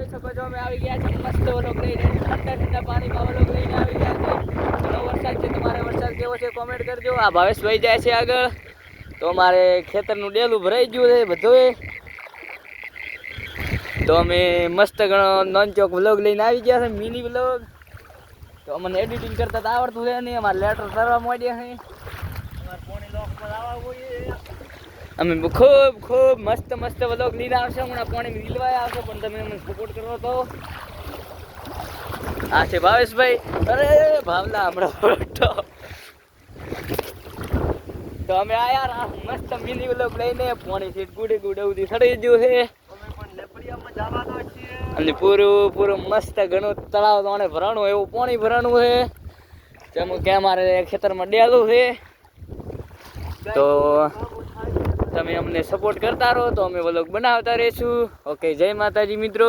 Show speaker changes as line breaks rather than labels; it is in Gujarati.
જોઈ શકો છો અમે આવી ગયા છે મસ્ત વ્લોગ લઈને ઠંડા ઠંડા પાણીમાં વ્લોગ લઈને આવી ગયા છે ઘણો વરસાદ છે તમારે વરસાદ કેવો છે કોમેન્ટ કરજો આ ભાવેશભાઈ જાય છે આગળ તો અમારે ખેતરનું ડેલું ભરાઈ ગયું છે બધું તો અમે મસ્ત ઘણો નોન ચોક વ્લોગ લઈને આવી ગયા છે મિની વ્લોગ તો અમને એડિટિંગ કરતા તો આવડતું છે નહીં અમારે લેટર કરવા માંડ્યા છે અમે ખૂબ ખૂબ મસ્ત મસ્ત વ્લોગ લઈને આવશે હમણાં પાણી રીલવાય આવશે પણ તમે અમને સપોર્ટ કરો તો આ છે ભાવેશભાઈ અરે ભાવલા હમણાં તો અમે આયા મસ્ત મિની વ્લોગ લઈને પાણી સીટ ગુડે ગુડે ઉધી સડી ગયું છે અને પૂરું મસ્ત ઘણું તળાવ તો ભરાણું એવું પાણી ભરાણું છે જેમ કે અમારે ખેતરમાં ડેલું છે તો તમે અમને સપોર્ટ કરતા રહો તો અમે વ્લોગ બનાવતા રહીશું ઓકે જય માતાજી મિત્રો